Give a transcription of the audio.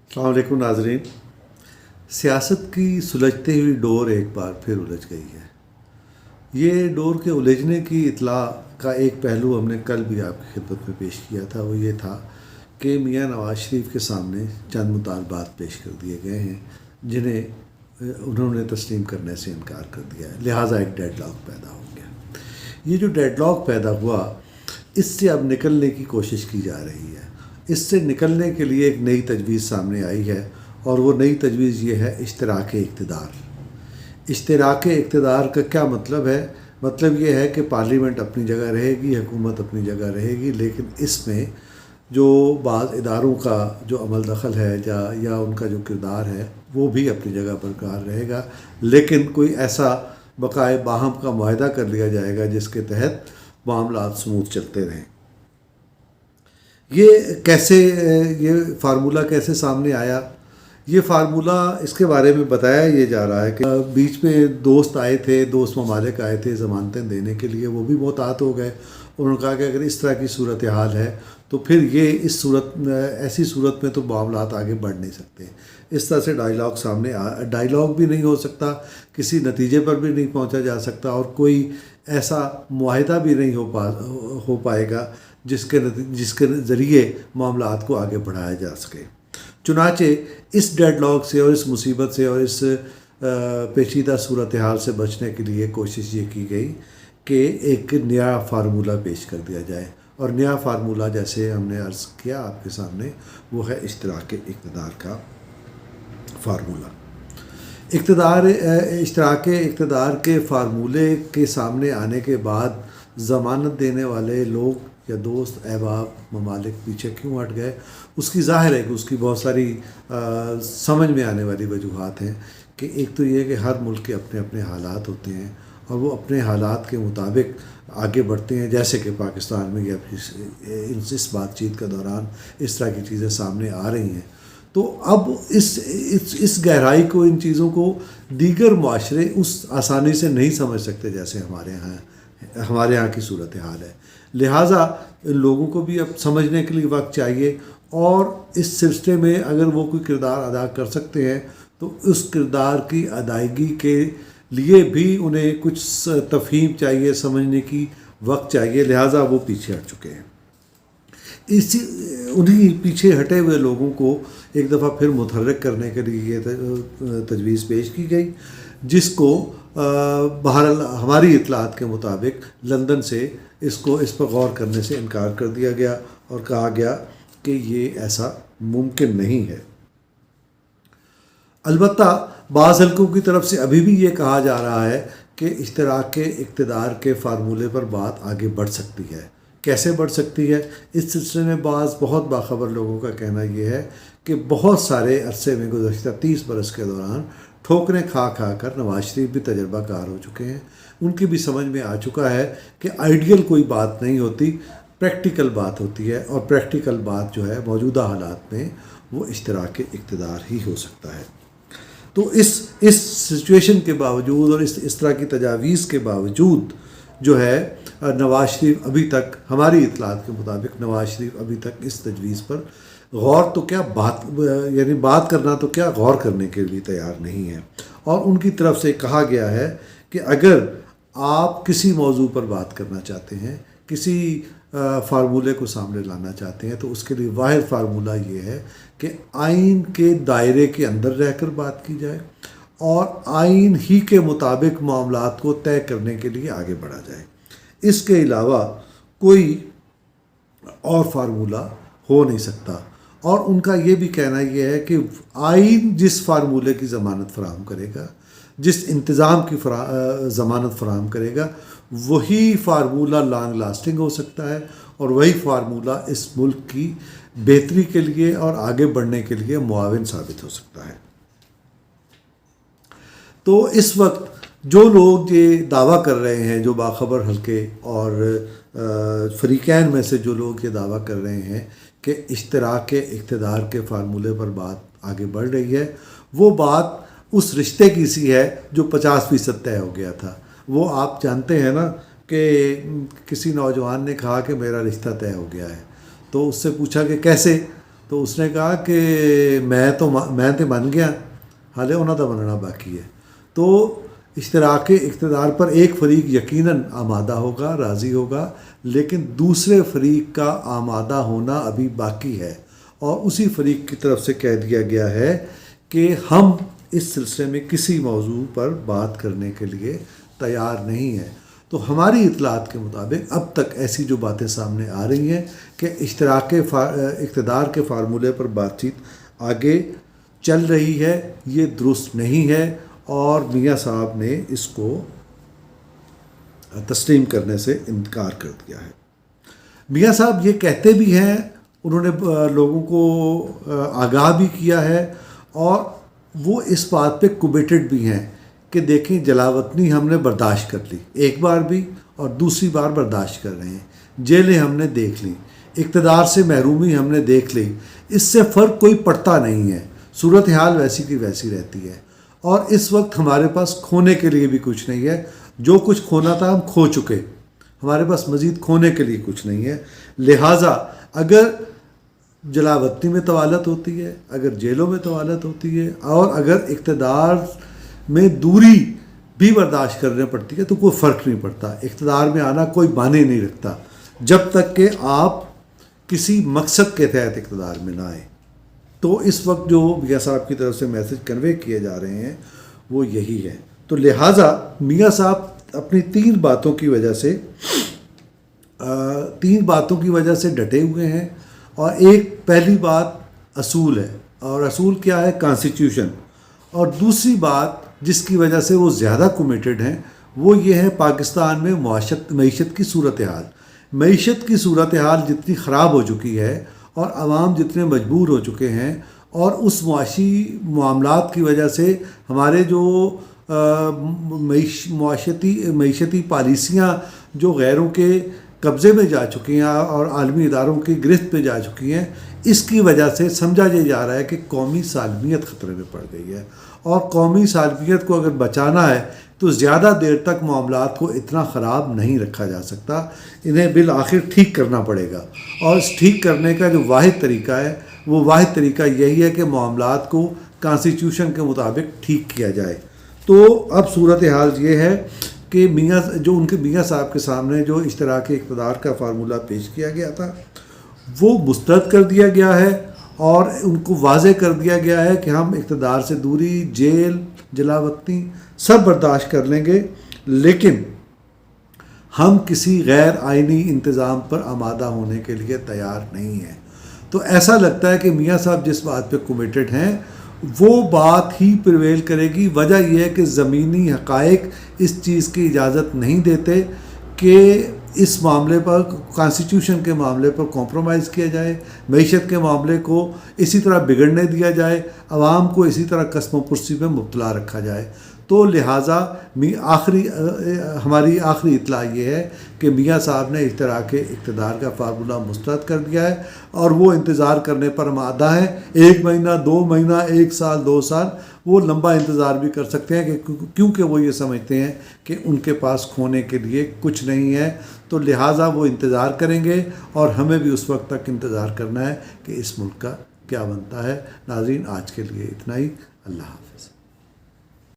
अस्सलाम वालेकुम नाज़रीन। सियासत की सुलझती हुई डोर एक बार फिर उलझ गई है। ये डोर के उलझने की इत्तला का एक पहलू हमने कल भी आपकी खिदमत में पेश किया था। वो ये था कि मियां नवाज शरीफ के सामने चंद मुतालबात पेश कर दिए गए हैं जिन्हें उन्होंने तस्लीम करने से इनकार कर दिया है, लिहाजा एक डेडलॉक पैदा हो गया। ये जो डेडलॉक पैदा हुआ, इससे अब निकलने की कोशिश की जा रही है। इससे निकलने के लिए एक नई तजवीज़ सामने आई है और वो नई तजवीज़ ये है इश्तराक इक़्तिदार। इश्तराक इक़्तिदार का क्या मतलब है? मतलब ये है कि पार्लियामेंट अपनी जगह रहेगी, हुकूमत अपनी जगह रहेगी, लेकिन इसमें जो बाज़ इदारों का जो अमल दखल है या उनका जो किरदार है वो भी अपनी जगह बरकरार रहेगा, लेकिन कोई ऐसा बकाए बाहम का मुआहदा कर लिया जाएगा जिसके तहत मामलात स्मूथ चलते रहें। ये फार्मूला कैसे सामने आया? ये फार्मूला इसके बारे में बताया ये जा रहा है कि बीच में दोस्त आए थे, दोस्त ममालिक आए थे ज़मानतें देने के लिए, वो भी मोहतात हो गए। उन्होंने कहा कि अगर इस तरह की सूरत हाल है तो फिर ये ऐसी सूरत में तो मामलात आगे बढ़ नहीं सकते। इस तरह से डायलॉग भी नहीं हो सकता, किसी नतीजे पर भी नहीं पहुंचा जा सकता और कोई ऐसा मुआहिदा भी नहीं हो पाएगा जिसके ज़रिए मामलात को आगे बढ़ाया जा सके। चुनाचे इस डेडलॉक से और इस मुसीबत से और इस पेचीदा सूरत हाल से बचने के लिए कोशिश ये की गई कि एक नया फार्मूला पेश कर दिया जाए, और नया फार्मूला जैसे हमने अर्ज़ किया आपके सामने वो है इश्तराक इक़्तिदार का फार्मूला। इश्तराक इक़्तिदार के फार्मूले के सामने आने के बाद ज़मानत देने वाले लोग या दोस्त अहबाब ममालिक पीछे क्यों हट गए, उसकी ज़ाहिर है कि उसकी बहुत सारी समझ में आने वाली वजूहात हैं। कि एक तो ये कि हर मुल्क के अपने अपने हालात होते हैं और वो अपने हालात के मुताबिक आगे बढ़ते हैं। जैसे कि पाकिस्तान में या इस बातचीत के दौरान इस तरह की चीज़ें सामने आ रही हैं, तो अब इस गहराई को, इन चीज़ों को दीगर मुआशरे उस आसानी से नहीं समझ सकते जैसे हमारे यहाँ की सूरत हाल है। लिहाजा लोगों को भी अब समझने के लिए वक्त चाहिए, और इस सिलसिले में अगर वो कोई किरदार अदा कर सकते हैं तो उस किरदार की अदायगी के लिए भी उन्हें कुछ तफहीम चाहिए, समझने की वक्त चाहिए। लिहाजा वो पीछे हट चुके हैं। उन्हीं पीछे हटे हुए लोगों को एक दफ़ा फिर मुतहर्रिक करने के लिए ये तजवीज़ पेश की गई, जिसको बहरहाल हमारी इतलात के मुताबिक लंदन से इस पर गौर करने से इनकार कर दिया गया और कहा गया कि ये ऐसा मुमकिन नहीं है। अलबत्ता बाज़ हल्कों की तरफ से अभी भी ये कहा जा रहा है कि इश्तराक इक़्तिदार के फार्मूले पर बात आगे बढ़ सकती है। कैसे बढ़ सकती है? इस सिलसिले में बहुत बाखबर लोगों का कहना यह है कि बहुत सारे अरसे में गुज़श्ता 30 बरस के दौरान ठोकरें खा कर नवाज शरीफ भी तजर्बाकार हो चुके हैं। उनकी भी समझ में आ चुका है कि आइडियल कोई बात नहीं होती, प्रैक्टिकल बात होती है, और प्रैक्टिकल बात जो है मौजूदा हालात में वो इश्तराक इक़्तिदार ही हो सकता है। तो इस सिचुएशन के बावजूद और इस तरह की तजावीज़ के बावजूद जो है नवाज शरीफ अभी तक, हमारी इतलात के मुताबिक नवाज शरीफ अभी तक इस तजवीज़ पर गौर तो क्या बात करना तो क्या, गौर करने के लिए तैयार नहीं है। और उनकी तरफ से कहा गया है कि अगर आप किसी मौजू पर बात करना चाहते हैं, किसी फार्मूले को सामने लाना चाहते हैं, तो उसके लिए वाहिद फार्मूला ये है कि आइन के दायरे के अंदर रहकर बात की जाए और आइन ही के मुताबिक मामलात को तय करने के लिए आगे बढ़ा जाए। इसके अलावा कोई और फार्मूला हो नहीं सकता। और उनका ये भी कहना यह है कि आइन जिस फार्मूले की ज़मानत फराहम करेगा, जिस इंतज़ाम की ज़मानत फराहम करेगा, वही फार्मूला लॉन्ग लास्टिंग हो सकता है और वही फार्मूला इस मुल्क की बेहतरी के लिए और आगे बढ़ने के लिए मुआविन साबित हो सकता है। तो इस वक्त जो लोग ये दावा कर रहे हैं, जो बाखबर हल्के और फरीकैन में से जो लोग ये दावा कर रहे हैं कि इश्तराक इक़्तिदार के फार्मूले पर बात आगे बढ़ रही है, वो बात उस रिश्ते की सी है जो 50% तय हो गया था। वो आप जानते हैं ना कि किसी नौजवान ने कहा कि मेरा रिश्ता तय हो गया है, तो उससे पूछा कि कैसे, تو اس نے کہا کہ میں تو بن گیا، حالے انہوں کا بننا باقی ہے۔ تو اشتراک اقتدار پر ایک فریق یقیناً آمادہ ہوگا، راضی ہوگا، لیکن دوسرے فریق کا آمادہ ہونا ابھی باقی ہے، اور اسی فریق کی طرف سے کہہ دیا گیا ہے کہ ہم اس سلسلے میں کسی موضوع پر بات کرنے کے لیے تیار نہیں ہیں۔ تو ہماری اطلاعات کے مطابق اب تک ایسی جو باتیں سامنے آ رہی ہیں کہ اشتراک اقتدار کے فارمولے پر بات چیت آگے چل رہی ہے، یہ درست نہیں ہے، اور میاں صاحب نے اس کو تسلیم کرنے سے انکار کر دیا ہے۔ میاں صاحب یہ کہتے بھی ہیں، انہوں نے لوگوں کو آگاہ بھی کیا ہے، اور وہ اس بات پہ کمیٹڈ بھی ہیں کہ دیکھیں جلاوطنی ہم نے برداشت کر لی ایک بار بھی، اور دوسری بار برداشت کر رہے ہیں، جیلیں ہم نے دیکھ لی، اقتدار سے محرومی ہم نے دیکھ لی، اس سے فرق کوئی پڑتا نہیں ہے، صورتحال ویسی کی ویسی رہتی ہے، اور اس وقت ہمارے پاس کھونے کے لیے بھی کچھ نہیں ہے، جو کچھ کھونا تھا ہم کھو چکے، ہمارے پاس مزید کھونے کے لیے کچھ نہیں ہے۔ لہٰذا اگر جلاوطنی میں طوالت ہوتی ہے، اگر جیلوں میں طوالت ہوتی ہے، اور اگر اقتدار میں دوری بھی برداشت کرنے پڑتی ہے، تو کوئی فرق نہیں پڑتا، اقتدار میں آنا کوئی معنی نہیں رکھتا جب تک کہ آپ کسی مقصد کے تحت اقتدار میں نہ آئیں۔ تو اس وقت جو میاں صاحب کی طرف سے میسج کنوے کیے جا رہے ہیں وہ یہی ہے۔ تو لہٰذا میاں صاحب اپنی تین باتوں کی وجہ سے ڈٹے ہوئے ہیں، اور ایک پہلی بات اصول ہے، اور اصول کیا ہے؟ کانسٹیٹیوشن، اور دوسری بات جس کی وجہ سے وہ زیادہ کمیٹڈ ہیں وہ یہ ہے پاکستان میں معیشت کی صورتحال۔ معیشت کی صورتحال جتنی خراب ہو چکی ہے، اور عوام جتنے مجبور ہو چکے ہیں، اور اس معاشی معاملات کی وجہ سے ہمارے جو معیشتی پالیسیاں جو غیروں کے قبضے میں جا چکی ہیں اور عالمی اداروں کی گرفت پہ جا چکی ہیں، اس کی وجہ سے سمجھا یہ جا رہا ہے کہ قومی سالمیت خطرے میں پڑ گئی ہے، اور قومی سالمیت کو اگر بچانا ہے تو زیادہ دیر تک معاملات کو اتنا خراب نہیں رکھا جا سکتا، انہیں بالآخر ٹھیک کرنا پڑے گا، اور اس ٹھیک کرنے کا جو واحد طریقہ ہے وہ واحد طریقہ یہی ہے کہ معاملات کو کانسٹیٹیوشن کے مطابق ٹھیک کیا جائے۔ تو اب صورتحال یہ ہے کہ میاں صاحب کے سامنے جو اشتراک اقتدار کا فارمولہ پیش کیا گیا تھا وہ مسترد کر دیا گیا ہے، اور ان کو واضح کر دیا گیا ہے کہ ہم اقتدار سے دوری، جیل، جلاوطنی سب برداشت کر لیں گے، لیکن ہم کسی غیر آئینی انتظام پر آمادہ ہونے کے لیے تیار نہیں ہیں۔ تو ایسا لگتا ہے کہ میاں صاحب جس بات پہ کمیٹڈ ہیں وہ بات ہی پریویل کرے گی۔ وجہ یہ ہے کہ زمینی حقائق اس چیز کی اجازت نہیں دیتے کہ اس معاملے پر، کانسٹیٹیوشن کے معاملے پر کمپرومائز کیا جائے، معیشت کے معاملے کو اسی طرح بگڑنے دیا جائے، عوام کو اسی طرح قسم و پرسی میں مبتلا رکھا جائے۔ تو لہٰذا ہماری آخری اطلاع یہ ہے کہ میاں صاحب نے اشتراک اقتدار کا فارمولہ مسترد کر دیا ہے، اور وہ انتظار کرنے پر آمادہ ہیں، 1 مہینہ، 2 مہینہ، 1 سال، 2 سال، وہ لمبا انتظار بھی کر سکتے ہیں، کیونکہ وہ یہ سمجھتے ہیں کہ ان کے پاس کھونے کے لیے کچھ نہیں ہے۔ تو لہٰذا وہ انتظار کریں گے، اور ہمیں بھی اس وقت تک انتظار کرنا ہے کہ اس ملک کا کیا بنتا ہے۔ ناظرین، آج کے لیے اتنا ہی، اللہ حافظ۔